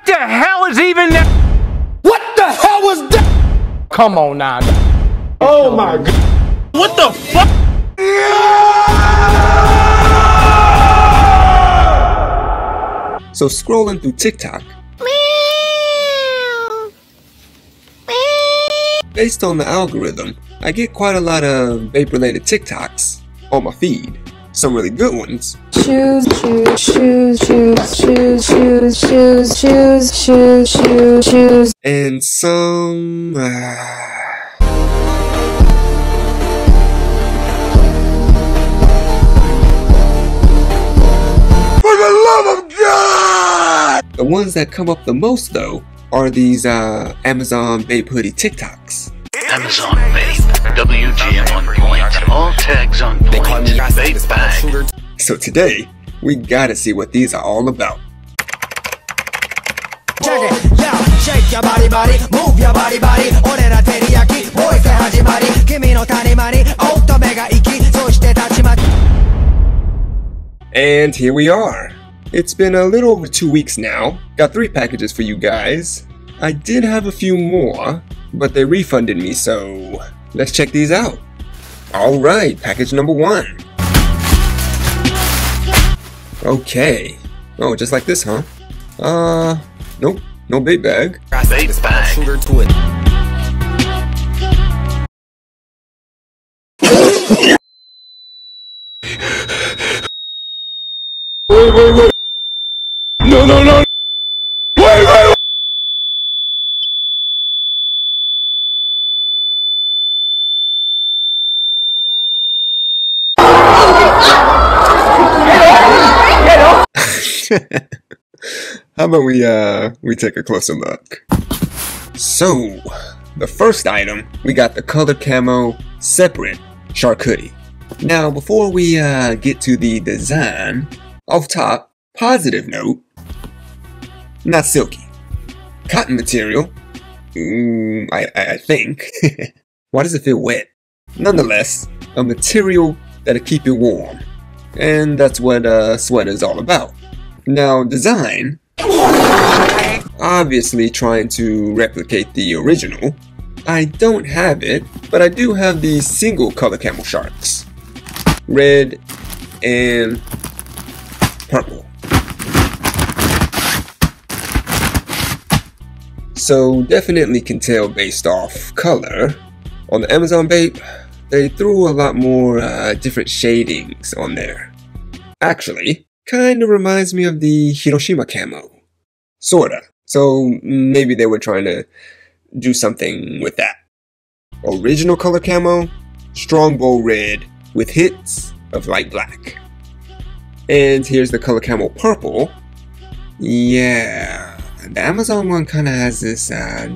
the hell is even that? What the hell was that? Come on now. Oh my god. What the fuck? So scrolling through TikTok, based on the algorithm, I get quite a lot of vape-related TikToks on my feed. Some really good ones. Shoes, shoes, shoes, shoes, shoes, shoes, shoes, shoes, shoes, shoes, shoes. And some... For the love of God! The ones that come up the most, though, are these Amazon Bape hoodie TikToks. Amazon Bape, WGM on point, all tags on point, Bape bag. So today, we gotta see what these are all about. Check it, yeah, shake your body, body, move your body, body. Orera teriyaki, boise hajimari, kimi no tanimani, otome ga iki, soshite tachimachi. And here we are. It's been a little over 2 weeks now. Got 3 packages for you guys. I did have a few more, but they refunded me, so let's check these out. Alright, package number 1. Okay. Oh, just like this, huh? Nope. No bait bag. Bape bag. Wait. No. Wait. How about we take a closer look? So, the first item, we got the color camo separate shark hoodie. Now, before we get to the design, off top, positive note, not silky. Cotton material, I think. Why does it feel wet? Nonetheless, a material that'll keep you warm. And that's what sweater is all about. Now, design, obviously trying to replicate the original. I don't have it, but I do have the single color camo sharks. Red and purple. So definitely can tell based off color. On the Amazon Bape, they threw a lot more different shadings on there. Actually, kinda reminds me of the Hiroshima camo. Sorta. So maybe they were trying to do something with that. Original color camo, strong bold red with hits of light black. And here's the color camo purple. Yeah, the Amazon one kinda has this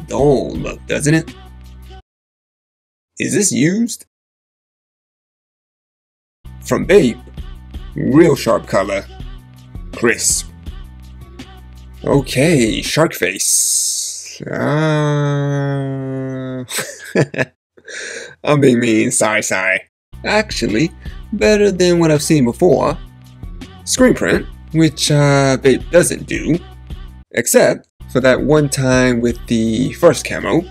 dull look, doesn't it? Is this used? From Bape, real sharp color, crisp. Okay, shark face. I'm being mean, sorry. Actually, better than what I've seen before. Screen print, which Bape doesn't do, except for that one time with the first camo.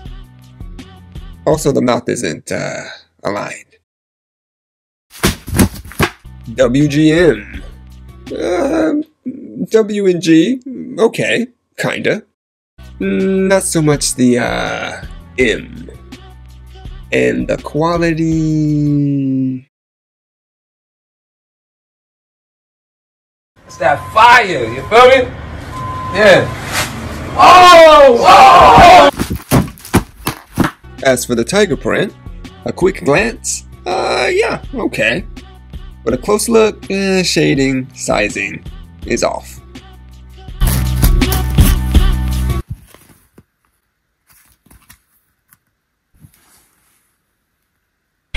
Also, the mouth isn't aligned. WGM. W and G, okay, kinda. Not so much the M. And the quality... It's that fire, you feel me? Yeah. Oh! As for the tiger print, a quick glance, yeah, okay. But a close look, shading, sizing is off.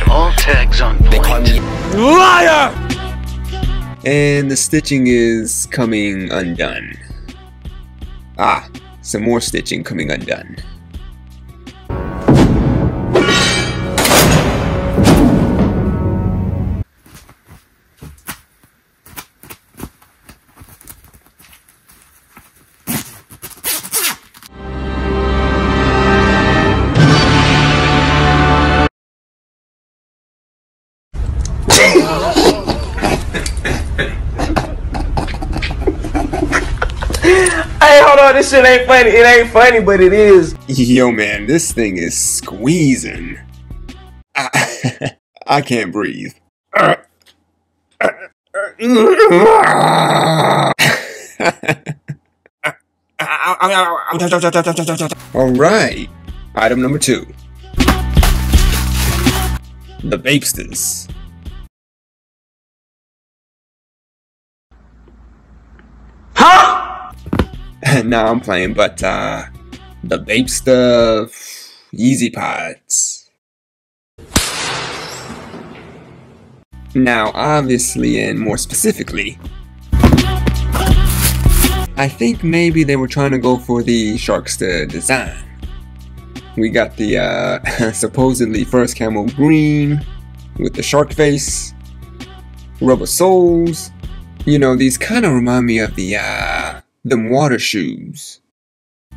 All tags on point. Liar! And the stitching is coming undone. Ah, some more stitching coming undone. Hey, hold on, this shit ain't funny. It ain't funny, but it is. Yo, man, this thing is squeezing. I can't breathe. Alright, item number 2. The Bapesters. Huh? Nah, I'm playing, but the Bapester Easy Pods. Now, obviously, and more specifically, I think maybe they were trying to go for the Sharkster design. We got the supposedly first camo green with the shark face, rubber soles. You know, these kind of remind me of the them water shoes.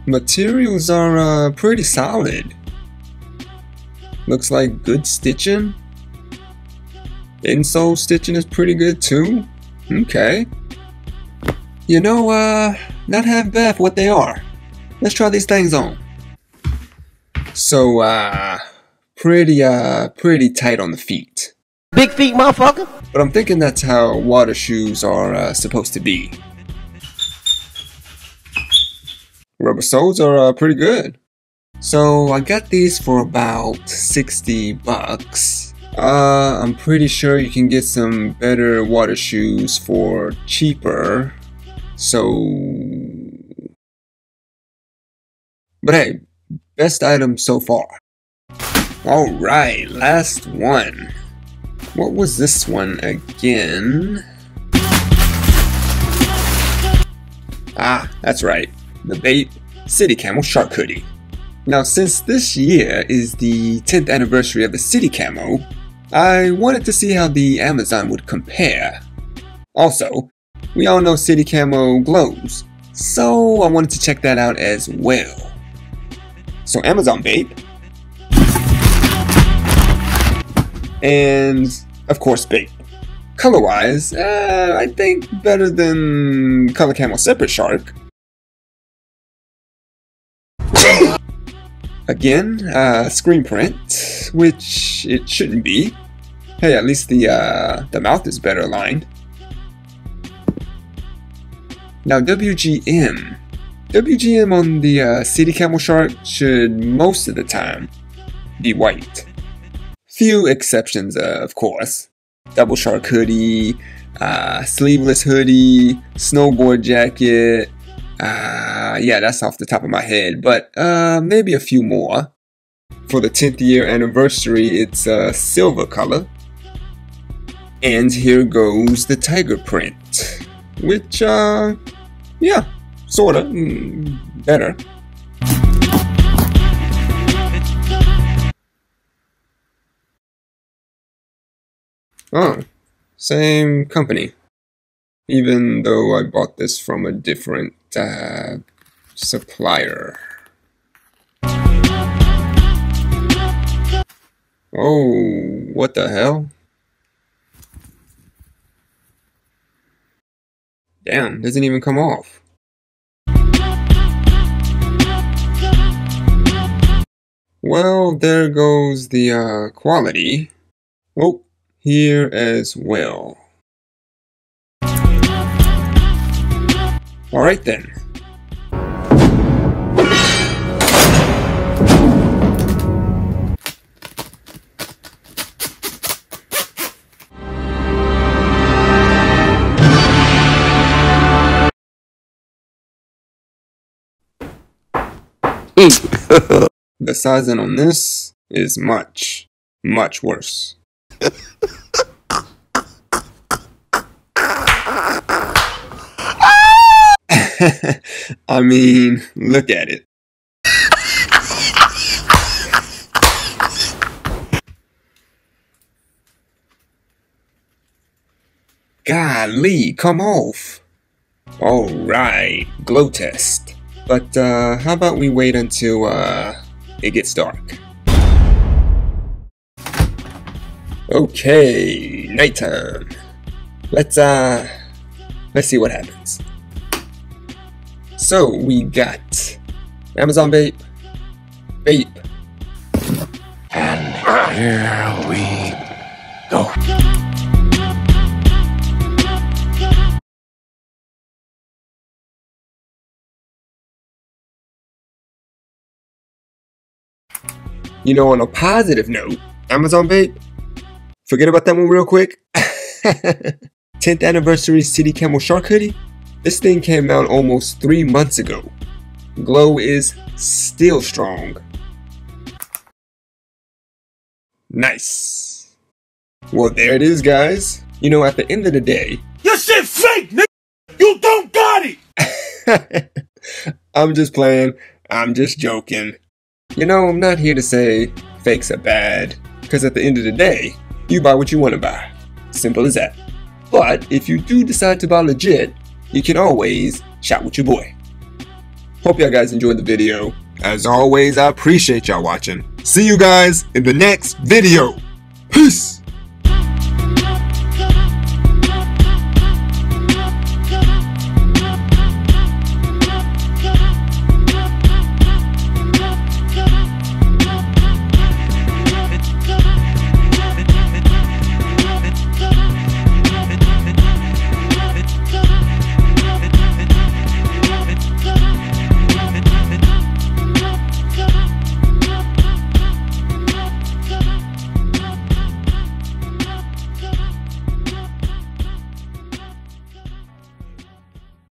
Materials are pretty solid. Looks like good stitching. Insole stitching is pretty good too. Okay. You know, not half bad for what they are. Let's try these things on. So, pretty tight on the feet. Big feet, motherfucker. But I'm thinking that's how water shoes are supposed to be. Rubber soles are pretty good. So I got these for about 60 bucks. I'm pretty sure you can get some better water shoes for cheaper. But hey, best item so far. Alright, last one. What was this one again? Ah, that's right. The BAPE City Camo Shark Hoodie. Now, since this year is the 10th anniversary of the City Camo, I wanted to see how the Amazon would compare. Also, we all know City Camo glows, so I wanted to check that out as well. So Amazon BAPE, and of course BAPE. Color-wise, I think better than Color Camo Separate Shark. Again, screen print, which it shouldn't be. Hey, at least the mouth is better aligned. Now WGM on the City Camo Shark should most of the time be white. Few exceptions, of course. Double Shark hoodie, sleeveless hoodie, snowboard jacket. Yeah, that's off the top of my head, but maybe a few more. For the 10th year anniversary, it's a silver color. And here goes the tiger print, which, yeah, sorta, better. Oh, same company. Even though I bought this from a different supplier. Oh, what the hell? Damn, doesn't even come off. Well, there goes the quality. Oh, here as well. Alright then. The sizing on this is much, much worse. I mean, look at it. Golly, come off. Alright, glow test. But how about we wait until it gets dark. Okay, nighttime. Let's see what happens. So we got Amazon BAPE, BAPE. And here we go. You know, on a positive note, Amazon BAPE, forget about that one real quick. 10th anniversary City Camel Shark Hoodie. This thing came out almost 3 months ago. Glow is still strong. Nice. Well, there it is, guys. You know, at the end of the day, Your shit fake, nigga. You don't got it. I'm just playing. I'm just joking. You know, I'm not here to say fakes are bad, because at the end of the day, you buy what you want to buy. Simple as that. But if you do decide to buy legit, you can always shop with your boy. Hope y'all guys enjoyed the video. As always, I appreciate y'all watching. See you guys in the next video. Peace!